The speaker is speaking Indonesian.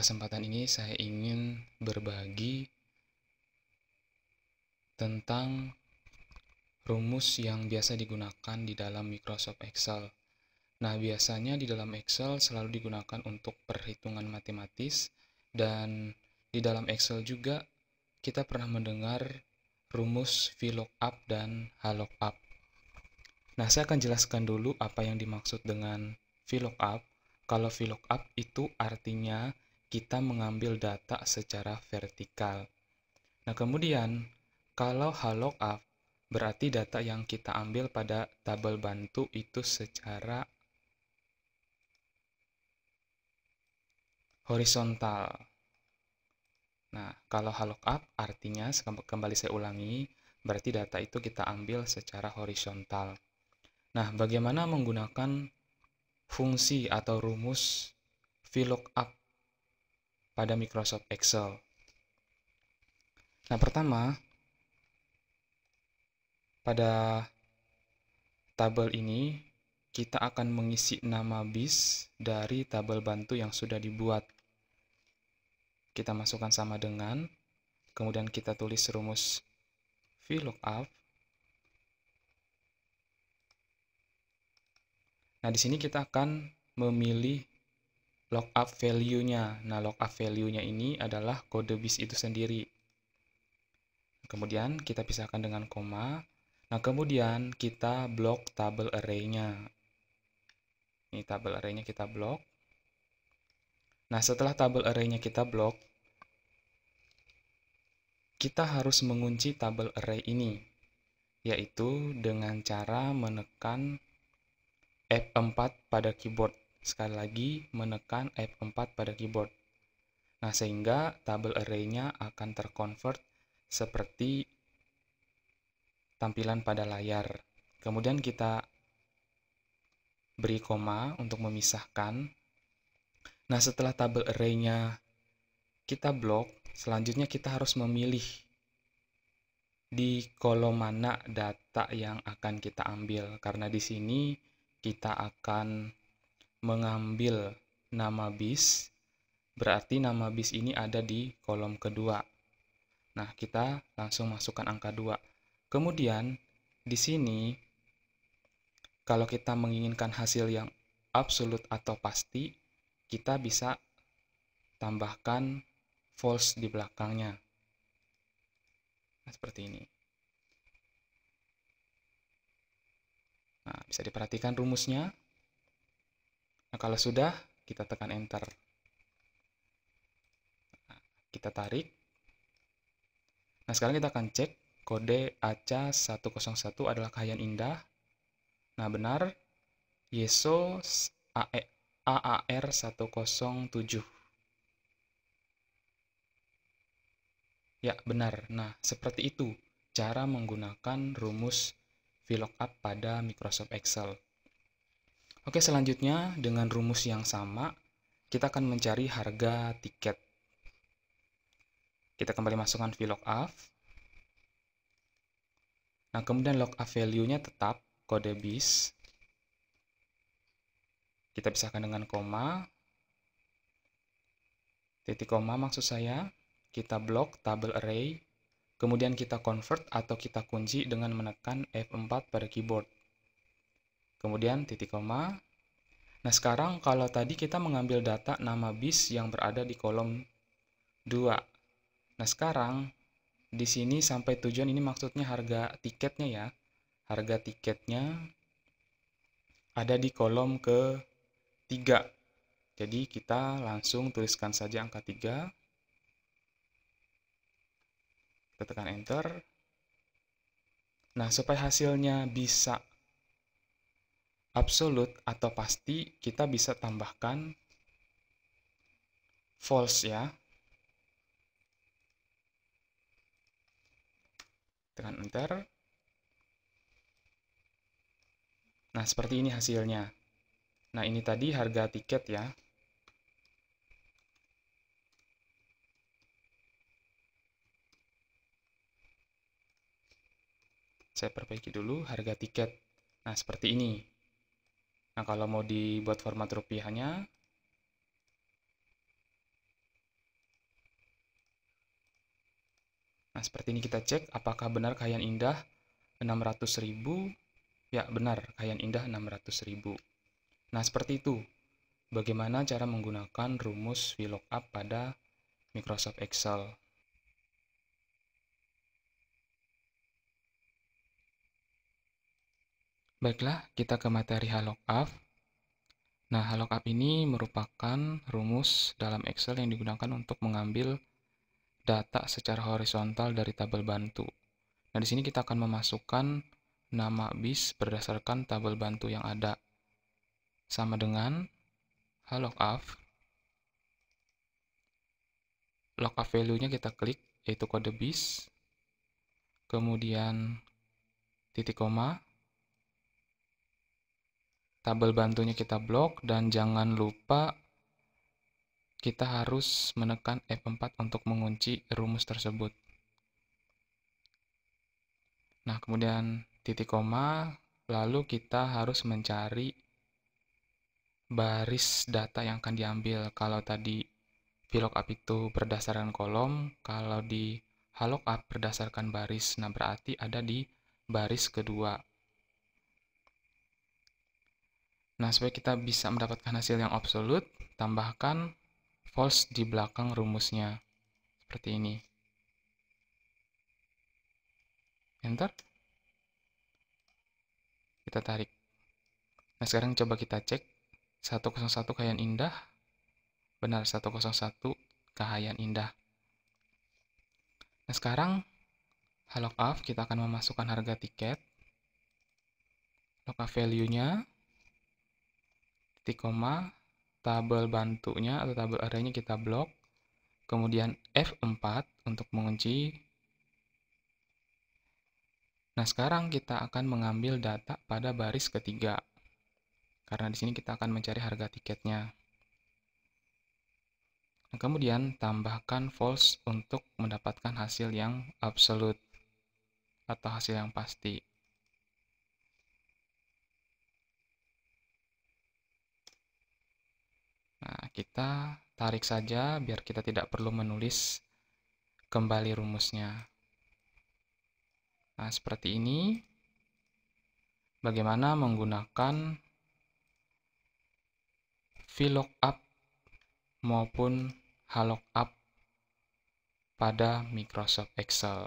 kesempatan ini saya ingin berbagi tentang rumus yang biasa digunakan di dalam Microsoft Excel. Nah, biasanya di dalam Excel selalu digunakan untuk perhitungan matematis, dan di dalam Excel juga kita pernah mendengar rumus VLOOKUP dan HLOOKUP. Nah, saya akan jelaskan dulu apa yang dimaksud dengan VLOOKUP. Kalau VLOOKUP itu artinya kita mengambil data secara vertikal. Nah, kemudian kalau HLOOKUP berarti data yang kita ambil pada tabel bantu itu secara horizontal. Nah, kalau HLOOKUP artinya, kembali saya ulangi, berarti data itu kita ambil secara horizontal. Nah, bagaimana menggunakan fungsi atau rumus VLOOKUP pada Microsoft Excel? Nah, pertama, pada tabel ini kita akan mengisi nama BIS dari tabel bantu yang sudah dibuat. Kita masukkan sama dengan, kemudian kita tulis rumus VLOOKUP. Nah, di sini kita akan memilih lookup value-nya. Nah, lookup value-nya ini adalah kode BIS itu sendiri. Kemudian kita pisahkan dengan koma. Nah, kemudian kita blok tabel array-nya. Ini tabel array-nya kita blok. Nah, setelah tabel array-nya kita blok, kita harus mengunci tabel array ini, yaitu dengan cara menekan F4 pada keyboard. Sekali lagi, menekan F4 pada keyboard. Nah, sehingga tabel array-nya akan terkonvert seperti tampilan pada layar. Kemudian kita beri koma untuk memisahkan. Nah, setelah tabel array-nya kita blok, selanjutnya kita harus memilih di kolom mana data yang akan kita ambil. Karena di sini kita akan mengambil nama BIS, berarti nama BIS ini ada di kolom kedua. Nah, kita langsung masukkan angka 2. Kemudian, di sini, kalau kita menginginkan hasil yang absolut atau pasti, kita bisa tambahkan false di belakangnya. Nah, seperti ini. Nah, bisa diperhatikan rumusnya. Nah, kalau sudah, kita tekan enter. Nah, kita tarik. Nah, sekarang kita akan cek kode ACA101 adalahkah yang indah. Nah, benar. YESO AAR107. Ya, benar. Nah, seperti itu cara menggunakan rumus VLOOKUP pada Microsoft Excel. Oke, selanjutnya dengan rumus yang sama, kita akan mencari harga tiket. Kita kembali masukkan VLOOKUP. Nah, kemudian lookup value-nya tetap kode BIS. Kita pisahkan dengan koma. Titik koma maksud saya. Kita blok tabel array. Kemudian kita convert atau kita kunci dengan menekan F4 pada keyboard. Kemudian titik koma. Nah, sekarang kalau tadi kita mengambil data nama BIS yang berada di kolom 2. Nah, sekarang di sini sampai tujuan ini maksudnya harga tiketnya ya. Harga tiketnya ada di kolom ke-3. Jadi kita langsung tuliskan saja angka 3. Kita tekan enter. Nah, supaya hasilnya bisa absolut atau pasti, kita bisa tambahkan false ya. Tekan enter. Nah, seperti ini hasilnya. Nah, ini tadi harga tiket ya. Saya perbaiki dulu harga tiket. Nah, seperti ini. Nah, kalau mau dibuat format rupiahnya, Nah, seperti ini kita cek apakah benar Kahiyang Indah 600.000. Ya, benar, Kahiyang Indah 600.000. Nah, seperti itu. Bagaimana cara menggunakan rumus VLOOKUP pada Microsoft Excel. Baiklah, kita ke materi HLOOKUP. Nah, HLOOKUP ini merupakan rumus dalam Excel yang digunakan untuk mengambil data secara horizontal dari tabel bantu. Nah, di sini kita akan memasukkan nama bis berdasarkan tabel bantu yang ada. Sama dengan HLOOKUP. Lookup value-nya kita klik, yaitu kode bis. Kemudian titik koma. Tabel bantunya kita blok, dan jangan lupa kita harus menekan F4 untuk mengunci rumus tersebut. Nah, kemudian titik koma, lalu kita harus mencari baris data yang akan diambil. Kalau tadi VLOOKUP itu berdasarkan kolom, kalau di HLOOKUP berdasarkan baris. Nah, berarti ada di baris kedua. Nah, supaya kita bisa mendapatkan hasil yang absolut, tambahkan false di belakang rumusnya. Seperti ini. Enter. Kita tarik. Nah, sekarang coba kita cek. 101 Kahiyang Indah. Benar, 101 Kahiyang Indah. Nah, sekarang HLOOKUP kita akan memasukkan harga tiket. Lookup value-nya, titik koma, tabel bantunya atau tabel arraynya kita blok. Kemudian F4 untuk mengunci. Nah, sekarang kita akan mengambil data pada baris ketiga. Karena di sini kita akan mencari harga tiketnya. Nah, kemudian tambahkan false untuk mendapatkan hasil yang absolut atau hasil yang pasti. Nah, kita tarik saja biar kita tidak perlu menulis kembali rumusnya. Nah, seperti ini. Bagaimana menggunakan VLOOKUP maupun HLOOKUP pada Microsoft Excel.